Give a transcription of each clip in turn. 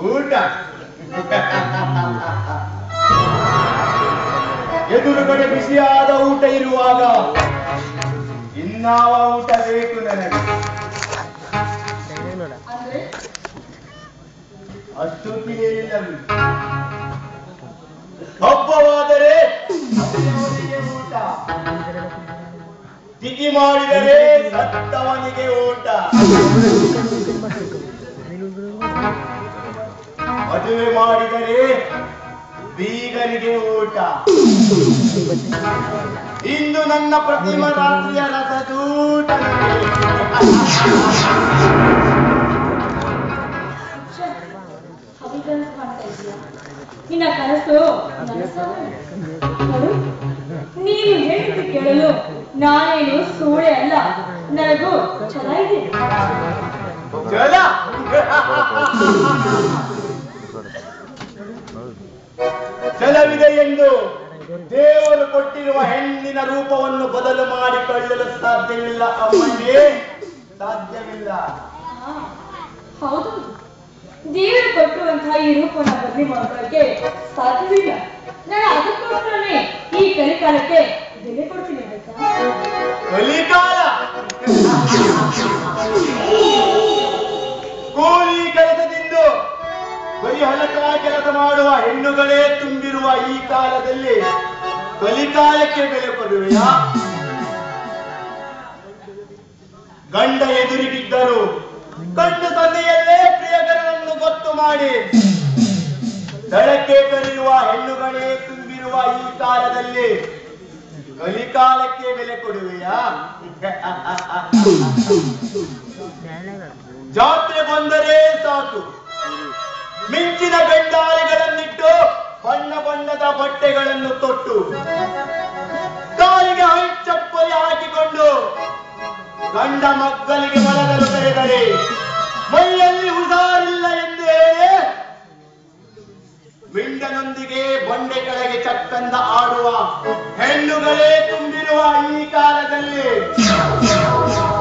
ಊಟ ಎದುರುಗಡೆ ಬಿಸಿಯಾದ ಊಟ ಇರುವಾಗ ಇನ್ನಾವ ಊಟ ಬೇಕು ನನಗೆ? ಅಷ್ಟು ತಿಳಿಯಲಿಲ್ಲ. ಹಬ್ಬವಾದರೆ ಊಟ, ತಿಥಿ ಮಾಡಿದರೆ ಸತ್ತವನಿಗೆ ಊಟ, ಮದುವೆ ಮಾಡಿದರೆ ಬೀಗರಿಗೆ ಊಟ. ಇಂದು ನನ್ನ ಪ್ರತಿಮ ರಾತ್ರಿಯ ರಸದೂಟ. ನಿನ್ನ ಕನಸು ನೀನು ಹೇಳಿದ್ದು ಕೇಳಲು ನಾನೇನು ಸೂಳೆ ಅಲ್ಲ, ನನಗೂ ಛಲ ಇದೆ. ಛಲವಿದೆ ಎಂದು ದೇವರು ಕೊಟ್ಟಿರುವ ಹೆಣ್ಣಿನ ರೂಪವನ್ನು ಬದಲು ಮಾಡಿಕೊಳ್ಳಲು ಸಾಧ್ಯವಿಲ್ಲ ಅಮ್ಮನೇ, ಸಾಧ್ಯವಿಲ್ಲ. ಹೌದು, ದೇವರು ಕೊಟ್ಟಿರುವಂತಹ ಈ ರೂಪವನ್ನು ಬದಲಿ ಮಾಡೋದಕ್ಕೆ ಸಾಧ್ಯವಿಲ್ಲ. ನಾನು ಅದಕ್ಕೋಸ್ಕರನೇ ಈ ಕಲಿಕಾಲಕ್ಕೆ ಬೆಲೆ ಕೊಡ್ತೀನಿ. ಕಲಿಕಾಲ ಕೂಲಿ ಕೆಲಸದಿಂದ ಬರೀ ಹಲಕ ಕೆಲಸ ಮಾಡುವ ಹೆಣ್ಣುಗಳೇ ತುಂಬಿರುವ ಈ ಕಾಲದಲ್ಲಿ ಕಲಿಕಾಲಕ್ಕೆ ಬೆಲೆ ಕೊಡುವೆಯಾ? ಗಂಡ ಎದುರಿಗಿದ್ದರು ಗಂಡು ತಂದೆಯಲ್ಲೇ ಪ್ರಿಯಕರನನ್ನು ಗೊತ್ತು ಮಾಡಿ ದಳಕ್ಕೆ ಕರೆಯುವ ಹೆಣ್ಣುಗಳೇ ತುಂಬಿರುವ ಈ ಕಾಲದಲ್ಲಿ ಕಲಿಕಾಲಕ್ಕೆ ಬೆಲೆ ಕೊಡುವೆಯಾ? ಜಾತ್ರೆ ಬಂದರೆ ಸಾಕು, ಮಿಂಚಿನ ಗಂಡಾಲೆಗಳನ್ನಿಟ್ಟು ಬಣ್ಣ ಬಣ್ಣದ ಬಟ್ಟೆಗಳನ್ನು ತೊಟ್ಟು ಕಾಲಿಗೆ ಹೈ ಚಪ್ಪಲಿ ಹಾಕಿಕೊಂಡು ಗಂಡ ಮಕ್ಕಳಿಗೆ ಮಲಗಲು ಕರೆದರೆ ಮೈಯಲ್ಲಿ ಹುಷಾರಿಲ್ಲ ಎಂದು ಹೇಳಿ ಮಿಂಡನೊಂದಿಗೆ ಬಂಡೆ ಕೆಳಗೆ ಚಕ್ಕಂದ ಆಡುವ ಹೆಣ್ಣುಗಳೇ ತುಂಬಿರುವ ಈ ಕಾಲದಲ್ಲಿ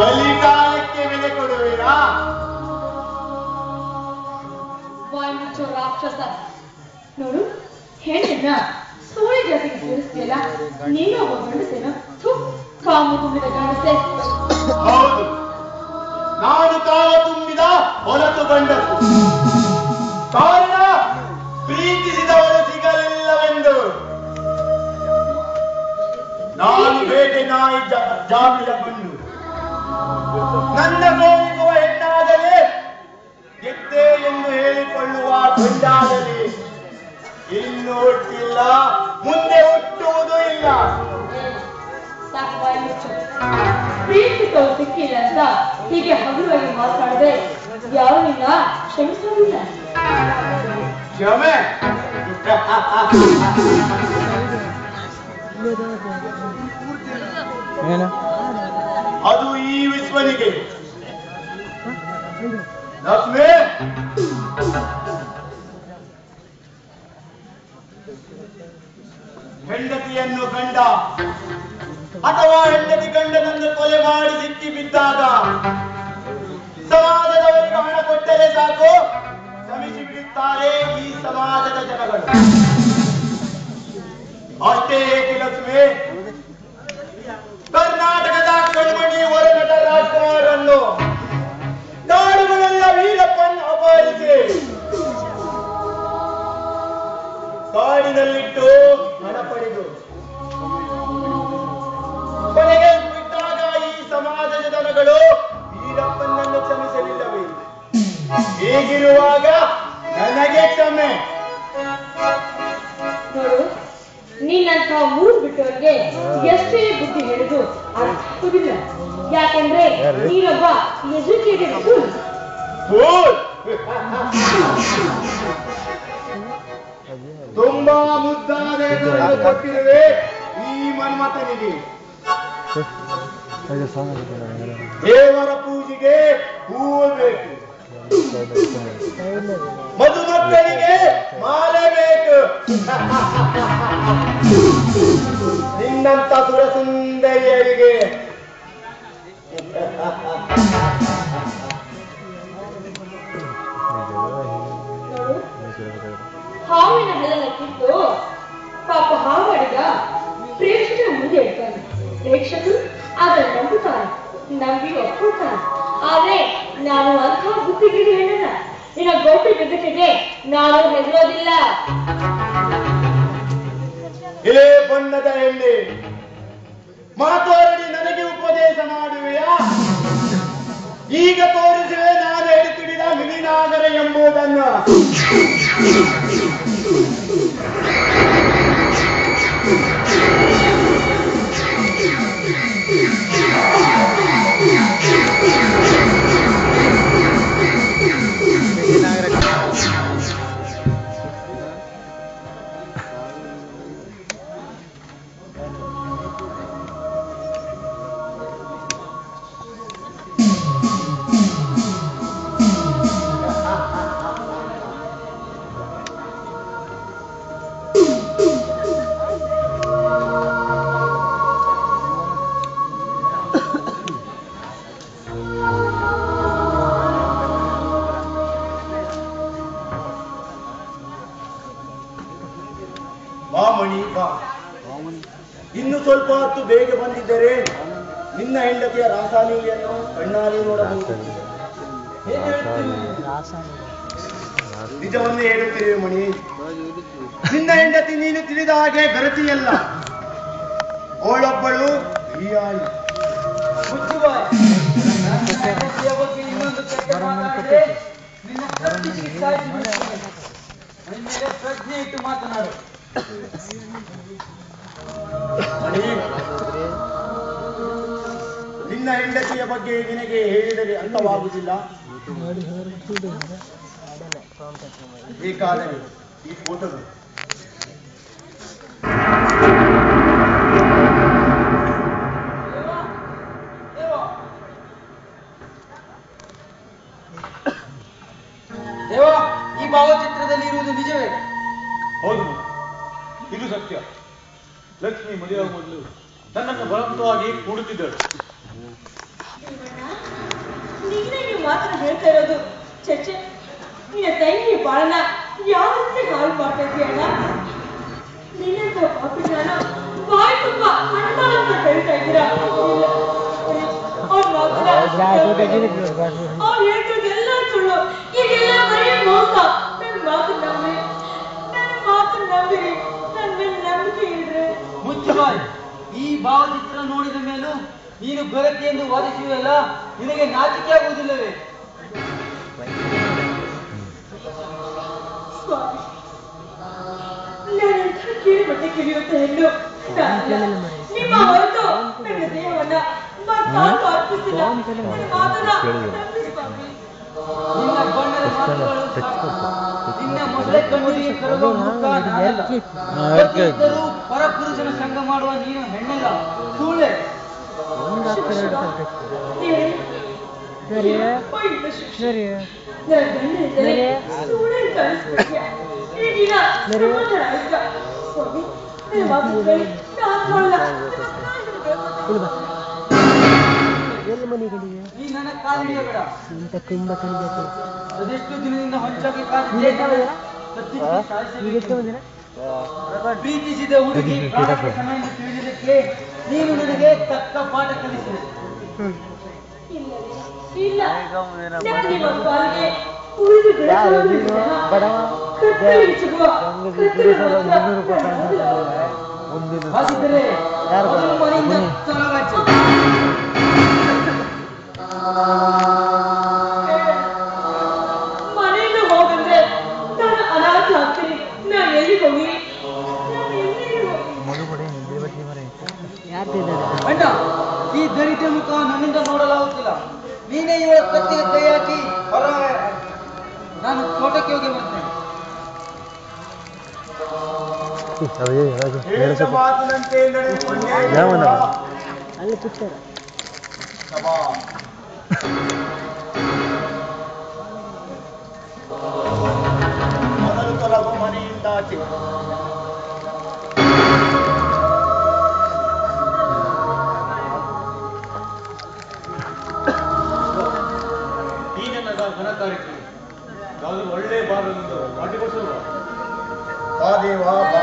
ಕಲಿಕಾಲಕ್ಕೆ ಬೆಲೆ ಕೊಡುವಿರಾ? ರಾಕ್ಷಸ ನೋಡು, ಹೆಣ್ಣನ್ನ ಸೂಳಿ ಜಾತಿಗೆ ಸೇರಿಸ್ತಿಯಲ್ಲ, ನೀನು ಒಬ್ಬ ಗಂಡಸೇನು? ಕಾಮು ತುಂಬಿದ ಗಂಡಸೆ. ಹೌದು, ನಾನು ಕಾಮ ತುಂಬಿದ ಹೊರತು ಗಂಡಸು. ಕಾರಣ ಪ್ರೀತಿಸಿದವಳು ಸಿಗಲಿಲ್ಲವೆಂದು. ನಾನು ಬೇಟೆ ನಾಯಿ ಜಾಮಿಯ ಗಂಡು. ನನ್ನ ಸೋಲಿಸುವ ಹೆಣ್ಣಾಗಲಿ ಗೆದ್ದೆ ಎಂದು ಹೇಳಿಕೊಳ್ಳುವ ಗಂಡಾಗಲಿ ಇನ್ನು ಹುಟ್ಟಿಲ್ಲ, ಮುಂದೆ ಹುಟ್ಟುವುದೂ ಇಲ್ಲ. ಪ್ರೀತಿಸಲು ಸಿಕ್ಕಿಲ್ಲ ಅಂತ ಹೀಗೆ ಹಗುರವಾಗಿ ಮಾತಾಡಿದ್ರೆ ಯಾರು ನಿನ್ನ ಕ್ಷಮಿಸುವುದಿಲ್ಲ. ಕ್ಷಮೆ ಅದು ಈ ವಿಶ್ವನಿಗೆ. ಲಕ್ಷ್ಮಿ, ಹೆಂಡತಿಯನ್ನು ಗಂಡ ಅಥವಾ ಹೆಂಡತಿ ಗಂಡನನ್ನು ಕೊಲೆ ಮಾಡಿ ಸಿಕ್ಕಿ ಬಿದ್ದಾಗ ಸಮಾಜದವರಿಗೆ ಹಣ ಕೊಟ್ಟರೆ ಸಾಕು, ಕ್ಷಮಿಸಿ ಬಿಡುತ್ತಾರೆ ಈ ಸಮಾಜದ ಜನಗಳು. ಅಷ್ಟೇ ಏಕೆ ಲಕ್ಷ್ಮಿ, ಕರ್ನಾಟಕದ ಕಣ್ಮಣಿ ಹೊರನಟ ರಾಜ್ಕುಮಾರ್ ಅನ್ನು ನಾಡುಗಳೆಲ್ಲ ವೀರಪ್ಪನ್ ಅಪಹರಿಸಿ ಕಾಡಿನಲ್ಲಿ ನನಗೆ ಕ್ಷಮೆ. ನೋಡು, ನೀನಂತ ಮೂರು ಬಿಟ್ಟವರಿಗೆ ಎಷ್ಟೇ ಬುದ್ಧಿ ಹೇಳಿದ್ರು ಅರ್ಥವಿಲ್ಲ. ಯಾಕೆಂದ್ರೆ ನೀನೊಬ್ಬ ಎಜುಕೇಟೆಡ್ ಫೂಲ್. ತುಂಬಾ ಮುದ್ದಾದ ಹೆಸರನ್ನು ಕೊಟ್ಟಿರುವೆ ಈ ಮನ್ಮಥನಿಗೆ. ದೇವರ ಪೂಜೆಗೆ ಹೂವು ಬೇಕು, ಮದುಮಕ್ಕಳಿಗೆ ಮಾಲೆ ಬೇಕು. ನಿನ್ನಂತ ಸುರಸುಂದರಿಯರಿಗೆ ಹಾವಿನ ಹಲ್ಲನ್ನ ಕಿತ್ತು ಪಾಪ ಹಾವಾಡಿಗ ಪ್ರೇಕ್ಷಕರ ಮುಂದೆ ಇಡ್ತಾನೆ. ಪ್ರೇಕ್ಷಕರು ಅದನ್ನು ನಂಬುತ್ತಾರೆ, ನಂಬಿ ಒಪ್ಕೊಳ್ತಾರೆ. ಆದ್ರೆ ನಾನು ಅಂಥ ಬುದ್ಧಿಗಿರಿ ಹೇಳಲ್ಲ. ನಿನ್ನ ಗೌಟಿ ಬೆದಕೆಗೆ ನಾನು ಹೆದರೋದಿಲ್ಲ. ಇಲೇ ಬಣ್ಣದ ಹೆಣ್ಣೆ, ಮಾತಾಡಿ ನನಗೆ ಉಪದೇಶ ಮಾಡುವೆಯಾ? ಈಗ ತೋರಿಸುವೆ ನಾನು ಹಿಡಿತಿಡಿದ ಮಿಲಿನಾಗರ ಎಂಬುದನ್ನು. ಮಣಿ ಬಾ, ಇನ್ನು ಸ್ವಲ್ಪ ಹೊತ್ತು ಬೇಗ ಬಂದಿದ್ದರೆ ನಿನ್ನ ಹೆಂಡತಿಯ ರಾಸಾಯನಿಯನ್ನು ಕಣ್ಣಾರೆ ನೋಡಬಹುದು. ನಿಜವನ್ನೇ ಹೇಳುತ್ತಿರುವೆ ಮಣಿ, ನಿನ್ನ ಹೆಂಡತಿ ನೀನು ತಿಳಿದ ಹಾಗೆ ಗರತಿಯಲ್ಲ, ಅವಳೊಬ್ಬಳು ಹಿರಿಯಾಳಿ. ಪ್ರಜ್ಞೆ ಇಟ್ಟು ಮಾತನಾಡು. ನಿನ್ನ ಹೆಂಡತಿಯ ಬಗ್ಗೆ ನಿನಗೆ ಹೇಳಿದರೆ ಅರ್ಥವಾಗುವುದಿಲ್ಲ. ಬೇಕಾದರೆ ಈ ಫೋಟೋ ದೇವ, ಈ ಭಾವಚಿತ್ರದಲ್ಲಿ ಇರುವುದು ನಿಜವೇ? ಹೌದು, ಇದು ಸತ್ಯ. ಲಕ್ಷ್ಮಿ ಮದುವೆಯಾಗುವ ಮೊದಲು ತನ್ನನ್ನು ಬಲವಂತವಾಗಿ ಕೂಡುತ್ತಿದ್ದಳು. ನೀನೇ ನೀವು ಮಾತ್ರ ಹೇಳ್ತಾ ಇರೋದು. ಚರ್ಚೆ ನಿನ್ನ ತಂಗಿ ಬಾಳನ ಯಾವ ರೀತಿ ಹಾಳು ಮಾಡ್ತಾ ಇದೆಯಲ್ಲ. ನಿನ್ನಂತ ಪಾಪಿ ನಾನು ಬಾಯಿ ತುಂಬಾ ಅಣ್ಣ ಅಂತ ಹೇಳ್ತಾ ಇದ್ದೀರಾ. ಅವ್ರು ಹೇಳ್ತಿದ್ದೆಲ್ಲ ಸುಳ್ಳು, ಈಗೆಲ್ಲ ಬರೀ ಮೋಸ. ನನ್ನ ಮಾತು ನಂಬಿ, ನನ್ನ ಮಾತು ನಂಬಿರಿ, ನನ್ನ ಮೇಲೆ ನಂಬಿಕೆ ಇಡ್ರಿ. ಮುಚ್ಚಬಾಯ್, ಈ ಭಾವಚಿತ್ರ ನೋಡಿದ ಮೇಲೂ ನೀನು ಗರತಿ ಎಂದು ವಾದಿಸುವಲ್ಲ, ನಿನಗೆ ನಾಚಿಕೆ ಆಗುವುದಿಲ್ಲವೇ? ಸ್ವಾಮಿ, ನಾನೆಂಥ ಕೀಳು ಬಟ್ಟೆ ಕಿಳಿಯುತ್ತ ಹೆಣ್ಣು. ನಿಮ್ಮ ಹೊರತು ನನ್ನ ದೇಹವನ್ನ ಮತ್ತಾರು ಅರ್ಪಿಸಿಲ್ಲ. ಮಾತನ್ನ ನಂಬಿ ಸ್ವಾಮಿ. ನಿನ್ನ ಬಣ್ಣದ ಮಾತುಗಳು ಸಾಕು. ನಿನ್ನ ಮೊದಲೇ ಕಣ್ಣಿಗೆ ಕರೆಯುವ ಮುಖ ನಾನಲ್ಲ. ಪ್ರತಿಯೊಬ್ಬರೂ ಪರಪುರುಷನ ಸಂಘ ಮಾಡುವ ನೀನು ಹೆಣ್ಣಲ್ಲ, ಸೂಳೆ. ನೀ ನನ್ನ ಕಾಲಿಡಬೇಡ. ಅದೆಷ್ಟು ದಿನದಿಂದ ಹೊಂಚೋಕೆ ಪ್ರೀತಿಸಿದ ಹುಡುಗಿ ಸಮಯ ತಿಳಿದಿದ್ದಕ್ಕೆ ನೀನು ನನಗೆ ತಕ್ಕ ಪಾಠ ಕಲಿಸಿದೆ. ಇಲ್ಲ, ನಾನು ನಿಮ್ಮ ಪಾಲಿಗೆ ಉಳಿದು ಬೆಳೆಸುವ ಕತ್ತರಿ ಸಿಗುವ ಹಾಗಿದ್ದರೆ ಮನೆಯಿಂದ ತೊಲಗಾಚೆ. ಮನೆಯಿಂದ ಹೋಗಂದ್ರೆ ನನ್ನ ನೀನೇ ಇವಳ ಕತ್ತಿಗೆ ಕೈ ಹಾಕಿ ಹೊರ ನಾನು ತೋಟಕ್ಕೆ ಹೋಗಿ ಬರ್ತೇನೆ. ಹೇಳಿದ ಮಾತಿನಂತೆ ನಡೆದುಕೊಂಡೇ ಅಲ್ಲಿ ಕೂತಾರ ಸಭಾ. ಮೊದಲು ತೊಲಗು ಮನೆಯಿಂದಾಚೆ. ಈ ನನ್ನ ಘನ ಕಾರ್ಯಕ್ರಮ ಯಾವುದು ಒಳ್ಳೆ ಭಾಗದಿಂದ ಪಾಠಿಗೊಳಿಸುವ ಬಾ ದೇವ ಬಾ.